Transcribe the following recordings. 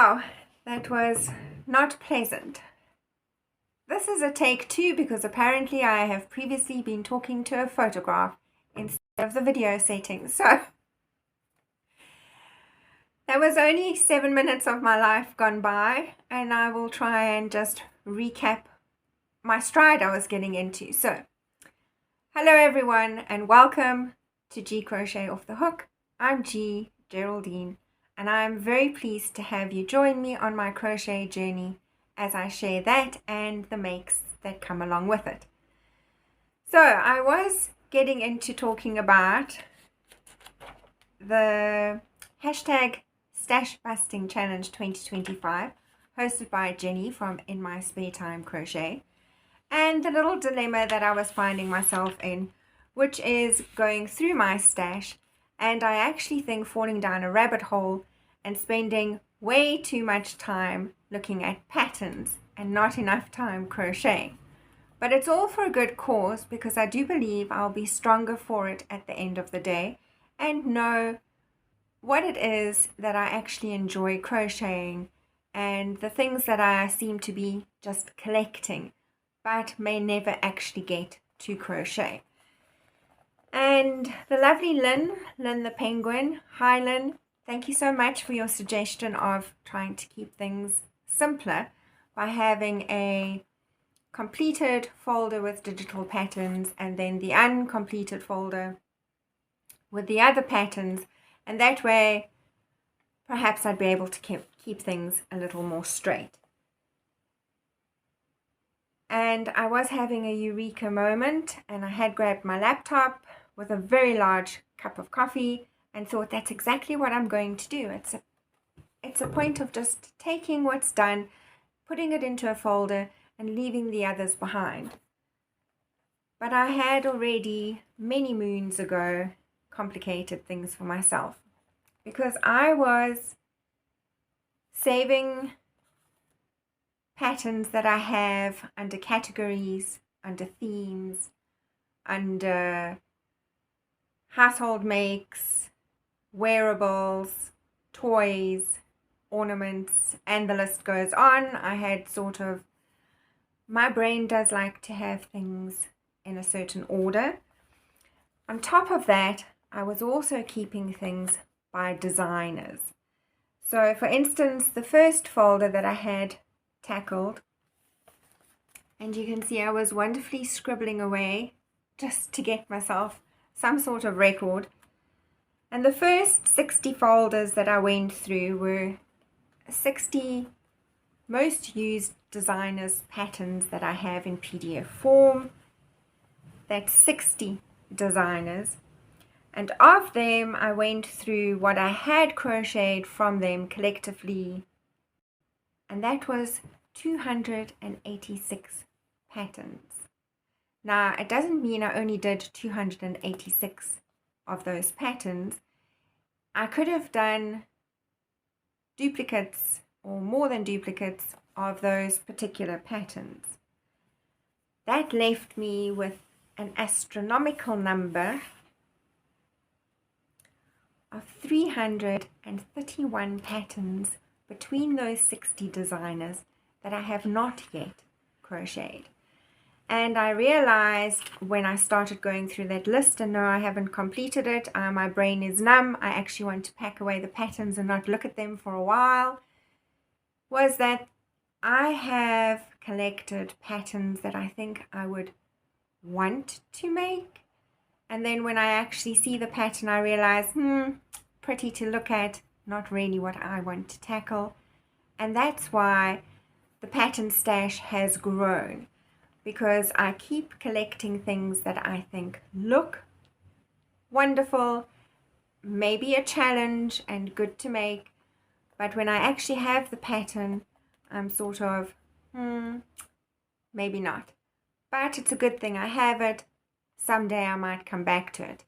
Wow, that was not pleasant. This is a take 2 because apparently I have previously been talking to a photograph instead of the video setting. So that was only 7 minutes of my life gone by, and I will try and just recap my stride I was getting into. So hello everyone and welcome to G Crochet Off the Hook. I'm G Geraldine, and I'm very pleased to have you join me on my crochet journey as I share that and the makes that come along with it. So I was getting into talking about the hashtag Stash Busting Challenge 2025 hosted by Jenny from In My Spare Time Crochet, and the little dilemma that I was finding myself in, which is going through my stash and I actually think falling down a rabbit hole and spending way too much time looking at patterns and not enough time crocheting. But it's all for a good cause, because I do believe I'll be stronger for it at the end of the day and know what it is that I actually enjoy crocheting and the things that I seem to be just collecting but may never actually get to crochet. And the lovely Lynn the penguin, hi Lynn, thank you so much for your suggestion of trying to keep things simpler by having a completed folder with digital patterns and then the uncompleted folder with the other patterns, and that way perhaps I'd be able to keep things a little more straight. And I was having a eureka moment, and I had grabbed my laptop with a very large cup of coffee and thought that's exactly what I'm going to do. It's a point of just taking what's done, putting it into a folder and leaving the others behind. But I had already many moons ago complicated things for myself, because I was saving patterns that I have under categories, under themes, under household makes, wearables, toys, ornaments, and the list goes on. I had sort of, my brain does like to have things in a certain order. On top of that, I was also keeping things by designers. So for instance, the first folder that I had tackled, and you can see I was wonderfully scribbling away just to get myself some sort of record, and the first 60 folders that I went through were 60 most used designers patterns that I have in PDF form. That's 60 designers, and of them I went through what I had crocheted from them collectively, and that was 286 patterns. Now, it doesn't mean I only did 286 of those patterns. I could have done duplicates or more than duplicates of those particular patterns. That left me with an astronomical number of 331 patterns between those 60 designers that I have not yet crocheted. And I realized when I started going through that list, and no, I haven't completed it, my brain is numb, I actually want to pack away the patterns and not look at them for a while, was that I have collected patterns that I think I would want to make, and then when I actually see the pattern I realize, pretty to look at, not really what I want to tackle. And that's why the pattern stash has grown, because I keep collecting things that I think look wonderful, maybe a challenge and good to make, but when I actually have the pattern, I'm sort of, maybe not. But it's a good thing I have it. Someday I might come back to it.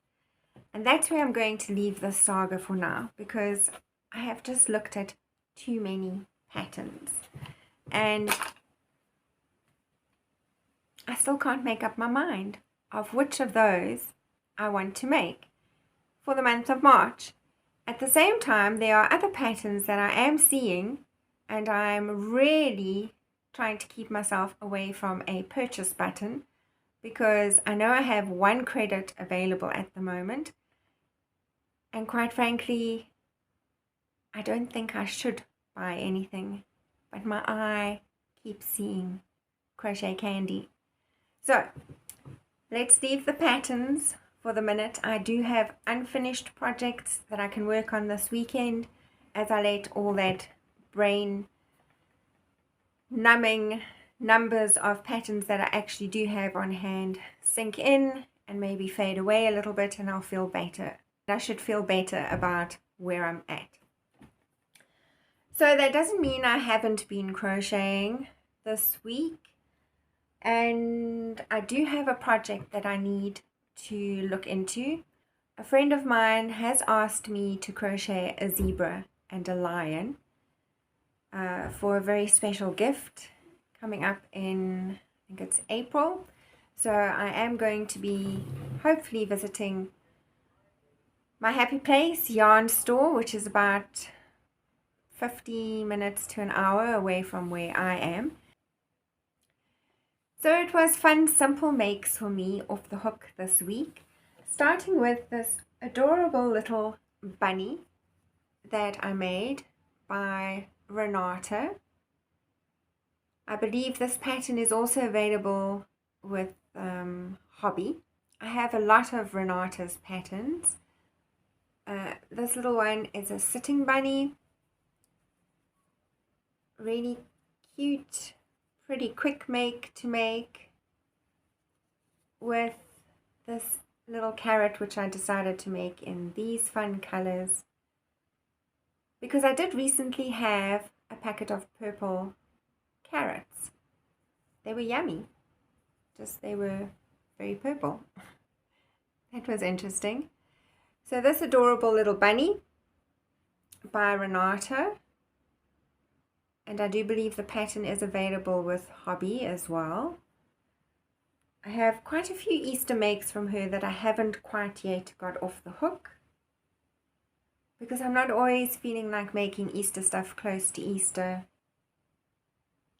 And that's where I'm going to leave this saga for now, because I have just looked at too many patterns. And I still can't make up my mind of which of those I want to make for the month of March. At the same time, there are other patterns that I am seeing and I'm really trying to keep myself away from a purchase button because I know I have one credit available at the moment, and quite frankly, I don't think I should buy anything, but my eye keeps seeing crochet candy. So let's leave the patterns for the minute. I do have unfinished projects that I can work on this weekend as I let all that brain numbing numbers of patterns that I actually do have on hand sink in and maybe fade away a little bit, and I'll feel better. I should feel better about where I'm at. So that doesn't mean I haven't been crocheting this week, and I do have a project that I need to look into. A friend of mine has asked me to crochet a zebra and a lion for a very special gift coming up in, I think it's April. So I am going to be hopefully visiting my happy place yarn store, which is about 50 minutes to an hour away from where I am. So it was fun, simple makes for me off the hook this week, starting with this adorable little bunny that I made by Rnata. I believe this pattern is also available with Hobbii. I have a lot of Rnata's patterns. This little one is a sitting bunny. Really cute, pretty quick make to make, with this little carrot which I decided to make in these fun colors because I did recently have a packet of purple carrots. They were yummy, just they were very purple. That was interesting. So this adorable little bunny by Rnata, and I do believe the pattern is available with Hobbii as well. I have quite a few Easter makes from her that I haven't quite yet got off the hook because I'm not always feeling like making Easter stuff close to Easter,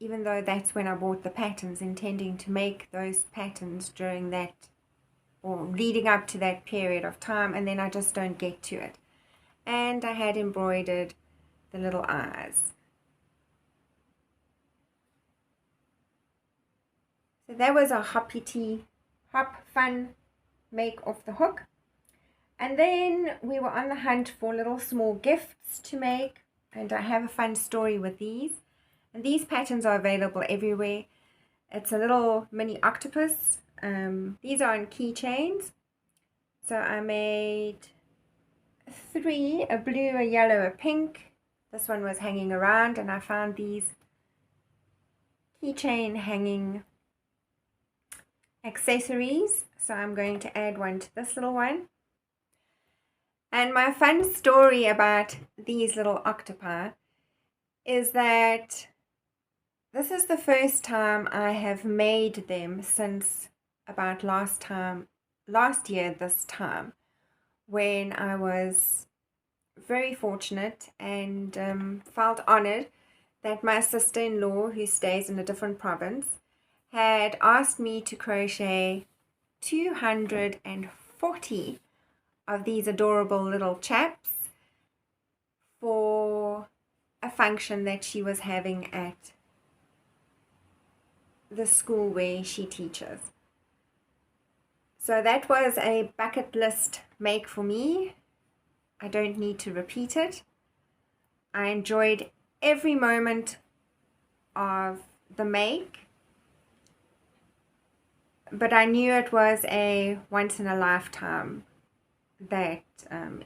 even though that's when I bought the patterns, intending to make those patterns during that or leading up to that period of time, and then I just don't get to it. And I had embroidered the little eyes. So that was a hop fun make off the hook. And then we were on the hunt for little small gifts to make, and I have a fun story with these. And these patterns are available everywhere. It's a little mini octopus. These are on keychains. So I made 3, a blue, a yellow, a pink. This one was hanging around, and I found these keychain hanging accessories. So I'm going to add one to this little one. And my fun story about these little octopi is that this is the first time I have made them since about last year this time, when I was very fortunate and felt honored that my sister-in-law, who stays in a different province, had asked me to crochet 240 of these adorable little chaps for a function that she was having at the school where she teaches. So that was a bucket list make for me. I don't need to repeat it. I enjoyed every moment of the make, but I knew it was a once in a lifetime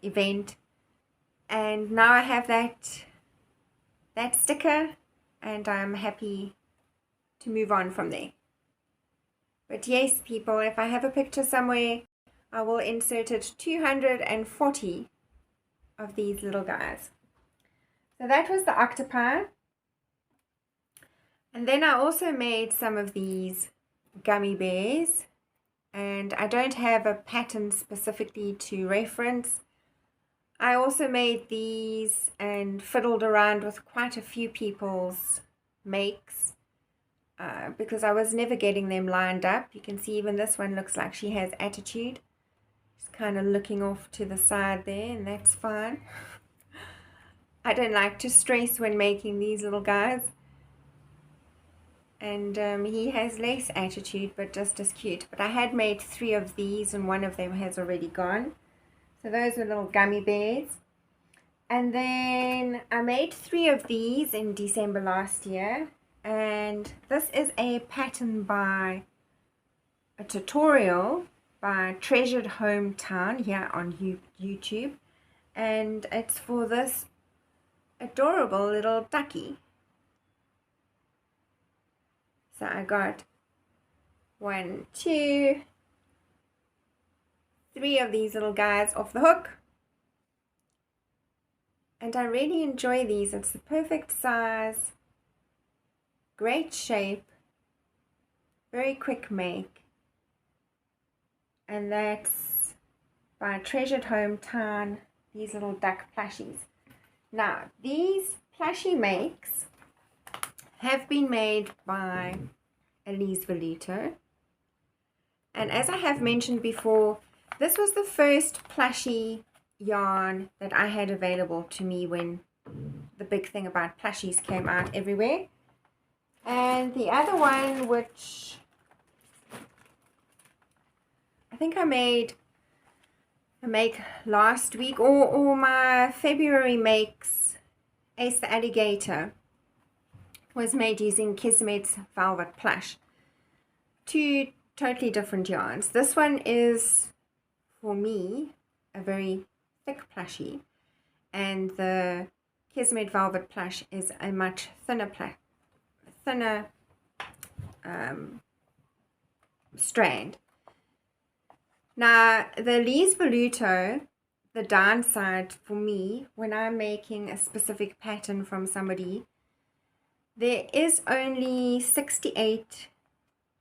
event, and now I have that sticker, and I'm happy to move on from there. But yes, people, if I have a picture somewhere, I will insert it. 240 of these little guys. So that was the octopi. And then I also made some of these gummy bears, and I don't have a pattern specifically to reference, I also made these and fiddled around with quite a few people's makes because I was never getting them lined up. You can see even this one looks like she has attitude. She's kind of looking off to the side there, and that's fine. I don't like to stress when making these little guys. And he has less attitude, but just as cute. But I had made 3 of these, and one of them has already gone. So those are little gummy bears. And then I made 3 of these in December last year. And this is a pattern by a tutorial by Treasured Hometown here on YouTube. And it's for this adorable little ducky. So I got 1, 2, 3 of these little guys off the hook. And I really enjoy these. It's the perfect size, great shape, very quick make. And that's by Treasured Hometown, these little duck plushies. Now, these plushie makes have been made by Elise Velluto. And as I have mentioned before, this was the first plushie yarn that I had available to me when the big thing about plushies came out everywhere. And the other one, which I think I made a make last week, or my February makes, Ace the Alligator, was made using Kismet's Velvet Plush. 2 totally different yarns. This one is, for me, a very thick plushie, and the Kismet Velvet Plush is a much thinner strand. Now, the Elise Velluto, the downside for me when I'm making a specific pattern from somebody, there is only 68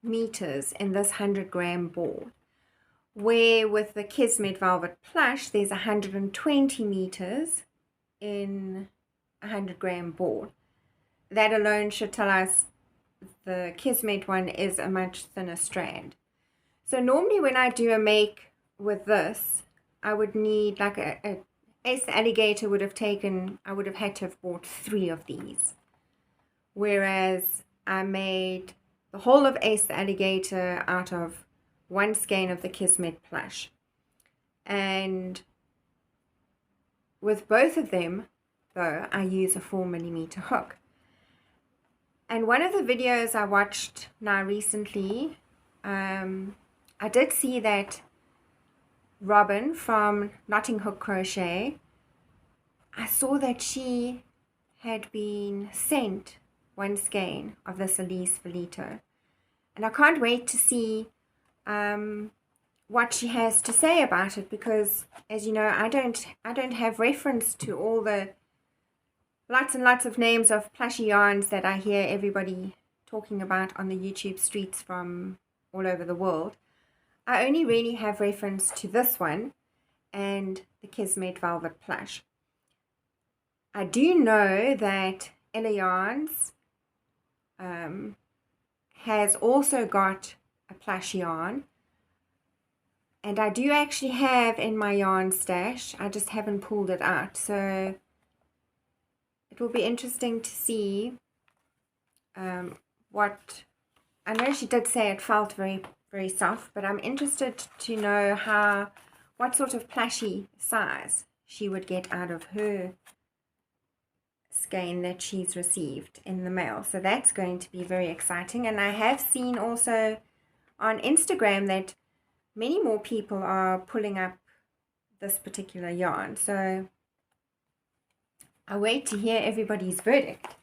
meters in this 100-gram board, where with the Kismet Velvet Plush there's 120 meters in a 100-gram board. That alone should tell us the Kismet one is a much thinner strand. So normally when I do a make with this, I would need like a Ace the Alligator would have taken, I would have had to have bought 3 of these. Whereas I made the whole of Ace the Alligator out of 1 skein of the Kismet Plush. And with both of them, though, I use a 4mm hook. And one of the videos I watched now recently, I did see that Robin from Knotting Hook Crochet, I saw that she had been sent 1 skein of this Elise Velluto, and I can't wait to see what she has to say about it, because as you know, I don't have reference to all the lots and lots of names of plushy yarns that I hear everybody talking about on the YouTube streets from all over the world. I only really have reference to this one and the Kismet Velvet Plush. I do know that Ella Yarns has also got a plush yarn, and I do actually have in my yarn stash, I just haven't pulled it out, so it will be interesting to see what, I know she did say it felt very, very soft, but I'm interested to know what sort of plushy size she would get out of her skein that she's received in the mail. So that's going to be very exciting. And I have seen also on Instagram that many more people are pulling up this particular yarn. So I wait to hear everybody's verdict.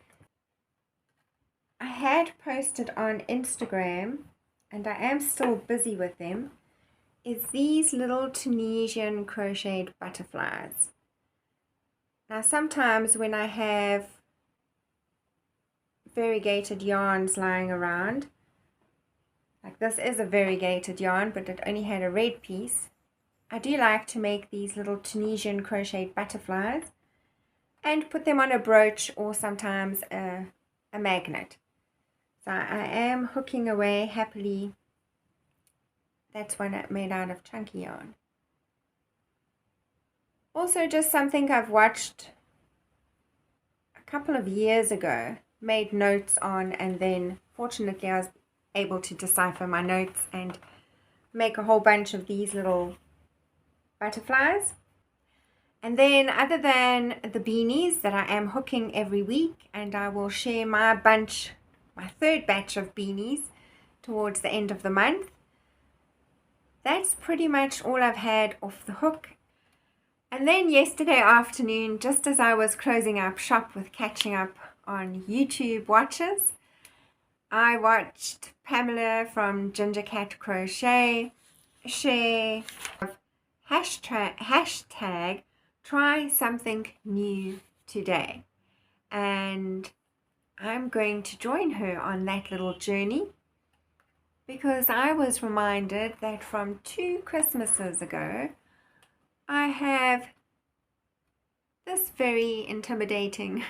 I had posted on Instagram, and I am still busy with them, is these little Tunisian crocheted butterflies. Now sometimes when I have variegated yarns lying around, like this is a variegated yarn, but it only had a red piece, I do like to make these little Tunisian crocheted butterflies and put them on a brooch or sometimes a magnet. So I am hooking away happily. That's one made out of chunky yarn. Also just something I've watched a couple of years ago, made notes on, and then fortunately I was able to decipher my notes and make a whole bunch of these little butterflies. And then other than the beanies that I am hooking every week, and I will share my third batch of beanies towards the end of the month, that's pretty much all I've had off the hook. And then yesterday afternoon, just as I was closing up shop with catching up on YouTube watches, I watched Pamela from Ginger Cat Crochet share hashtag try something new today, and I'm going to join her on that little journey because I was reminded that from 2 Christmases ago I have this very intimidating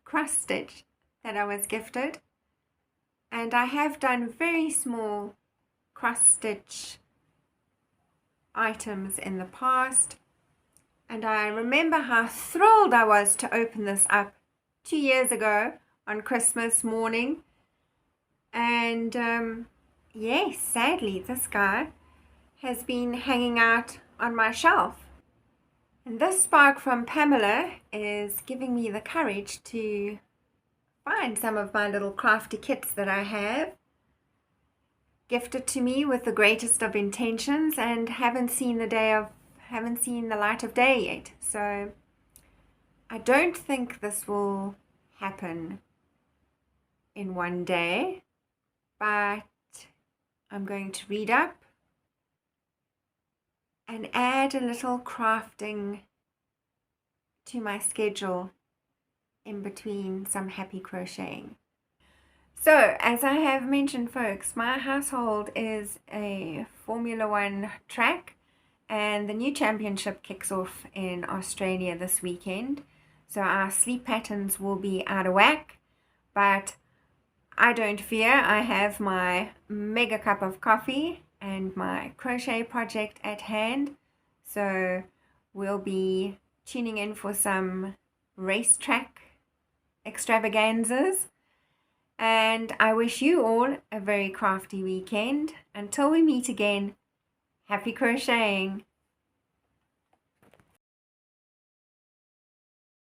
cross stitch that I was gifted, and I have done very small cross stitch items in the past, and I remember how thrilled I was to open this up 2 years ago on Christmas morning. And yes, sadly this guy has been hanging out on my shelf, and this spark from Pamela is giving me the courage to find some of my little crafty kits that I have gifted to me with the greatest of intentions and haven't seen the light of day yet. So I don't think this will happen in one day, but I'm going to read up and add a little crafting to my schedule in between some happy crocheting. So, as I have mentioned, folks, my household is a Formula One track, and the new championship kicks off in Australia this weekend. So our sleep patterns will be out of whack, but I don't fear. I have my mega cup of coffee and my crochet project at hand. So we'll be tuning in for some racetrack extravaganzas. And I wish you all a very crafty weekend. Until we meet again, happy crocheting!